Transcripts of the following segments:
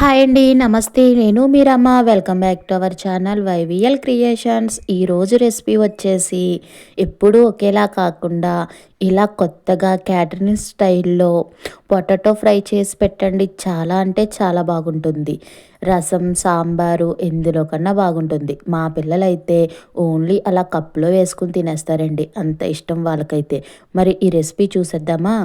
Hi అండి. నమస్తే. నేను మీ Rama. Welcome back to our channel YVL creations. ఈరోజు రెసిపీ వచ్చేసి ఎప్పుడూ ఒకేలా కాకుండా ఇలా కొత్తగా క్యాటరింగ్ స్టైల్లో పొటాటో ఫ్రై చేసి పెట్టండి. చాలా అంటే చాలా బాగుంటుంది. రసం, సాంబారు ఎందులో కన్నా బాగుంటుంది. మా పిల్లలైతే ఓన్లీ అలా కప్పులో వేసుకుని తినేస్తారండి. అంత ఇష్టం వాళ్ళకైతే. మరి ఈ రెసిపీ చూసేద్దామా?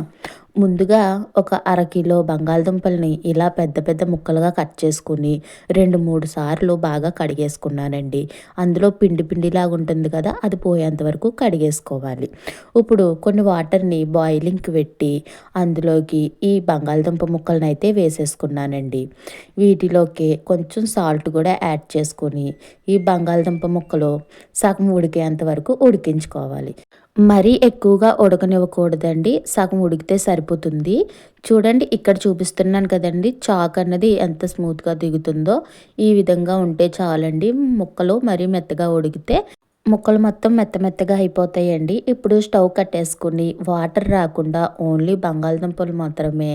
ముందుగా ఒక అరకిలో బంగాళదుంపల్ని ఇలా పెద్ద పెద్ద ముక్కలుగా కట్ చేసుకుని 2-3 సార్లు బాగా కడిగేసుకున్నానండి. అందులో పిండి పిండిలాగా ఉంటుంది కదా, అది పోయేంత వరకు కడిగేసుకోవాలి. ఇప్పుడు కొన్ని వాటర్ని బాయిలింగ్కి పెట్టి అందులోకి ఈ బంగాళదుంప ముక్కలను అయితే వేసేసుకున్నానండి. వీటిలోకి కొంచెం సాల్ట్ కూడా యాడ్ చేసుకొని ఈ బంగాళదుంప ముక్కలు సగం ఉడికేంత వరకు ఉడికించుకోవాలి. మరీ ఎక్కువగా ఉడకనివ్వకూడదండి. సగం ఉడికితే సరిపోతుంది. చూడండి, ఇక్కడ చూపిస్తున్నాను కదండీ, చాక్ అన్నది ఎంత స్మూత్‌గా దిగుతుందో. ఈ విధంగా ఉంటే చాలండి. ముక్కలు మరీ మెత్తగా ఉడికితే ముక్కలు మొత్తం మెత్తగా అయిపోతాయండి. ఇప్పుడు స్టవ్ కట్టేసుకుని వాటర్ రాకుండా ఓన్లీ బంగాళదుంపలు మాత్రమే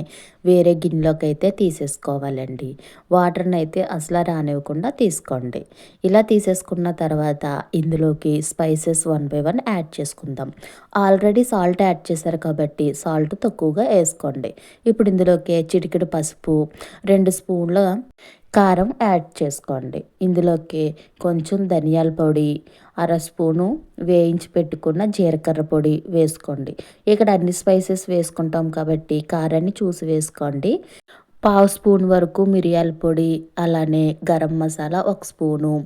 వేరే గిన్నెలోకి అయితే తీసేసుకోవాలండి. వాటర్ని అయితే అసలు రానివ్వకుండా తీసుకోండి. ఇలా తీసేసుకున్న తర్వాత ఇందులోకి స్పైసెస్ 1 బై 1 యాడ్ చేసుకుందాం. ఆల్రెడీ సాల్ట్ యాడ్ చేశారు కాబట్టి సాల్ట్ తక్కువగా వేసుకోండి. ఇప్పుడు ఇందులోకి చిటికెడు పసుపు, 2 స్పూన్ల కారం యాడ్ చేసుకోండి. ఇందులోకి కొంచెం ధనియాల పొడి, అర స్పూను వేయించి పెట్టుకున్న జీలకర్ర పొడి వేసుకోండి. ఇక్కడ అన్ని స్పైసెస్ వేసుకుంటాం కాబట్టి కారాన్ని చూసి వేసుకోండి. పావు స్పూన్ వరకు మిరియాల పొడి, అలానే గరం మసాలా 1 స్పూను,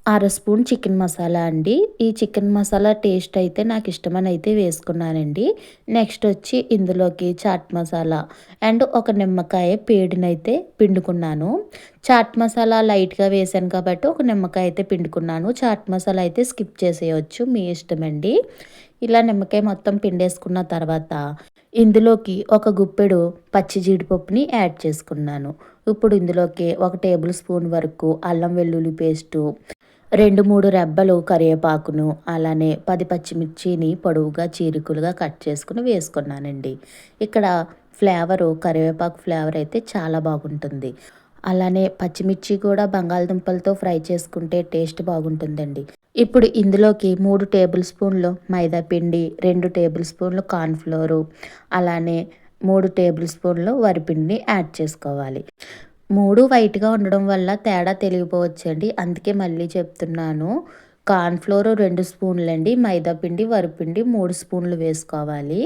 అర స్పూన్ చికెన్ మసాలా అండి. ఈ చికెన్ మసాలా టేస్ట్ అయితే నాకు ఇష్టమని అయితే వేసుకున్నానండి. నెక్స్ట్ వచ్చి ఇందులోకి చాట్ మసాలా అండ్ ఒక నిమ్మకాయ పేడినైతే పిండుకున్నాను. చాట్ మసాలా లైట్గా వేసాను కాబట్టి ఒక నిమ్మకాయ అయితే పిండుకున్నాను. చాట్ మసాలా అయితే స్కిప్ చేసేయచ్చు, మీ ఇష్టమండి. ఇలా నిమ్మకాయ మొత్తం పిండేసుకున్న తర్వాత ఇందులోకి ఒక గుప్పెడు పచ్చి జీడిపప్పుని యాడ్ చేసుకున్నాను. ఇప్పుడు ఇందులోకి 1 టేబుల్ స్పూన్ వరకు అల్లం వెల్లుల్లి పేస్టు, 2-3 రెబ్బలు కరివేపాకును, అలానే 10 పచ్చిమిర్చిని పొడవుగా చీరికలుగా కట్ చేసుకుని వేసుకున్నానండి. ఇక్కడ కరివేపాకు ఫ్లేవర్ అయితే చాలా బాగుంటుంది. అలానే పచ్చిమిర్చి కూడా బంగాళదుంపలతో ఫ్రై చేసుకుంటే టేస్ట్ బాగుంటుందండి. ఇప్పుడు ఇందులోకి 3 టేబుల్ స్పూన్లు మైదా పిండి, 2 టేబుల్ స్పూన్లు కార్న్‌ఫ్లోరు, అలానే 3 టేబుల్ స్పూన్లు వరిపిండిని యాడ్ చేసుకోవాలి. 3 వైట్‌గా ఉండడం వల్ల తేడా తెలియపోవచ్చండి. అందుకే మళ్ళీ చెప్తున్నాను. కార్న్‌ఫ్లోర్ 2 స్పూన్లండి. మైదా పిండి, వరిపిండి 3 స్పూన్లు వేసుకోవాలి.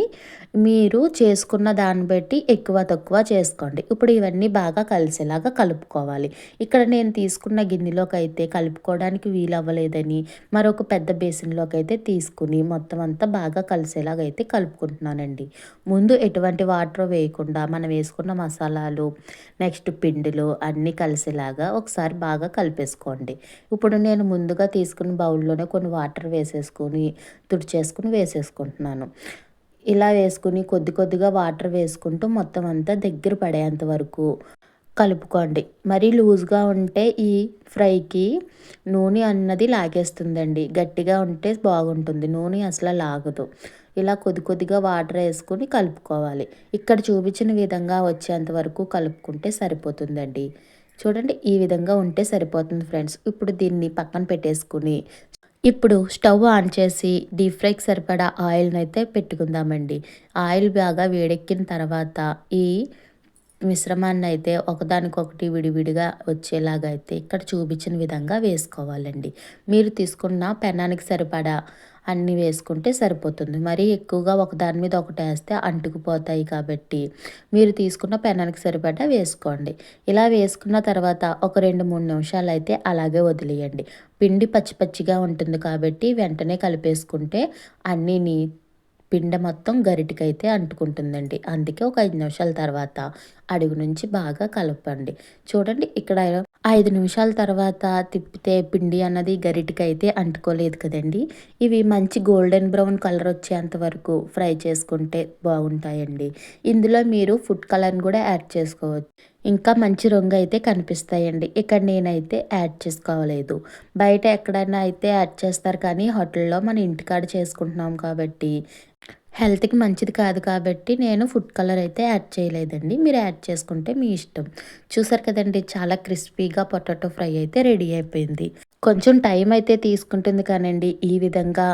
మీరు చేసుకున్న దాన్ని బట్టి ఎక్కువ తక్కువ చేసుకోండి. ఇప్పుడు ఇవన్నీ బాగా కలిసేలాగా కలుపుకోవాలి. ఇక్కడ నేను తీసుకున్న గిన్నెలోకి అయితే కలుపుకోవడానికి వీలవ్వలేదని మరొక పెద్ద బేసిన్‌లోకి అయితే తీసుకుని మొత్తం అంతా బాగా కలిసేలాగా అయితే కలుపుకుంటున్నానండి. ముందు ఎటువంటి వాటర్ వేయకుండా మనం వేసుకున్న మసాలాలు, నెక్స్ట్ పిండిలు అన్నీ కలిసేలాగా ఒకసారి బాగా కలిపేసుకోండి. ఇప్పుడు నేను ముందుగా తీసుకున్న బౌల్లోనే కొన్ని వాటర్ వేసేసుకొని తుడిచేసుకుని వేసేసుకుంటున్నాను. ఇలా వేసుకుని కొద్దిగా వాటర్ వేసుకుంటూ మొత్తం అంతా దగ్గర పడేంత వరకు కలుపుకోండి. మరీ లూజ్గా ఉంటే ఈ ఫ్రైకి నూనె అన్నది లాగేస్తుందండి. గట్టిగా ఉంటే బాగుంటుంది. నూనె అసలు లాగదు. ఇలా కొద్దిగా వాటర్ వేసుకొని కలుపుకోవాలి. ఇక్కడ చూపించిన విధంగా వచ్చేంత వరకు కలుపుకుంటే సరిపోతుందండి. చూడండి, ఈ విధంగా ఉంటే సరిపోతుంది ఫ్రెండ్స్. ఇప్పుడు దీన్ని పక్కన పెట్టేసుకుని ఇప్పుడు స్టవ్ ఆన్ చేసి డీప్ ఫ్రైకి సరిపడా ఆయిల్ని అయితే పెట్టుకుందామండి. ఆయిల్ బాగా వేడెక్కిన తర్వాత ఈ మిశ్రమాన్ని అయితే ఒకదానికొకటి విడివిడిగా వచ్చేలాగా అయితే ఇక్కడ చూపించిన విధంగా వేసుకోవాలండి. మీరు తీసుకున్న పెనానికి సరిపడా అన్నీ వేసుకుంటే సరిపోతుంది. మరీ ఎక్కువగా ఒకదాని మీద ఒకటి వేస్తే అంటుకుపోతాయి కాబట్టి మీరు తీసుకున్న పెనానికి సరిపడా వేసుకోండి. ఇలా వేసుకున్న తర్వాత ఒక 2-3 నిమిషాలు అయితే అలాగే వదిలేయండి. పిండి పచ్చి పచ్చిగా ఉంటుంది కాబట్టి వెంటనే కలిపేసుకుంటే అన్నీని పిండి మొత్తం గరిటెకైతే అంటుకుంటుందండి. అందుకే ఒక 5 నిమిషాల తర్వాత అడుగు నుంచి బాగా కలపండి. చూడండి, ఇక్కడ 5 నిమిషాల తర్వాత తిప్పితే పిండి అన్నది గరిటెకైతే అంటుకోలేదు కదండి. ఇవి మంచి గోల్డెన్ బ్రౌన్ కలర్ వచ్చేంత వరకు ఫ్రై చేసుకుంటే బాగుంటాయండి. ఇందులో మీరు ఫుడ్ కలర్ని కూడా యాడ్ చేసుకోవచ్చు. ఇంకా మంచి రంగు అయితే కనిపిస్తాయండి. ఇక్కడ నేనైతే యాడ్ చేసుకోలేదు. బయట ఎక్కడైనా అయితే యాడ్ చేస్తారు కానీ హోటల్లో మన ఇంటికాడ చేసుకుంటున్నాం కాబట్టి హెల్త్‌కి మంచిది కాదు కాబట్టి నేను ఫుడ్ కలర్ అయితే యాడ్ చేయలేదండి. మీరు యాడ్ చేసుకుంటే మీ ఇష్టం. చూసారు కదండీ! చాలా క్రిస్పీగా పొటాటో ఫ్రై అయితే రెడీ అయిపోయింది. కొంచెం టైం అయితే తీసుకుంటుంది కానండి, ఈ విధంగా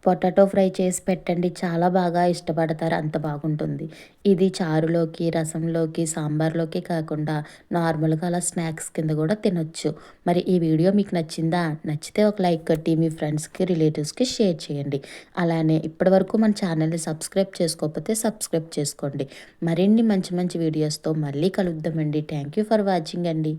పొటాటో ఫ్రై చేసి పెట్టండి. చాలా బాగా ఇష్టపడతారు. అంత బాగుంటుంది. ఇది చారులోకి, రసంలోకి, సాంబార్‌లోకి కాకుండా నార్మల్‌గా అలా స్నాక్స్ కింద కూడా తినొచ్చు. మరి ఈ వీడియో మీకు నచ్చిందా? నచ్చితే ఒక లైక్ కొట్టి మీ ఫ్రెండ్స్‌కి, రిలేటివ్స్‌కి షేర్ చేయండి. అలానే ఇప్పటివరకు మన ఛానల్‌ని సబ్స్క్రైబ్ చేసుకోకపోతే సబ్స్క్రైబ్ చేసుకోండి. మరిన్ని మంచి మంచి వీడియోస్‌తో మళ్ళీ కలుద్దామండి. థ్యాంక్ యూ ఫర్ వాచింగ్ అండి.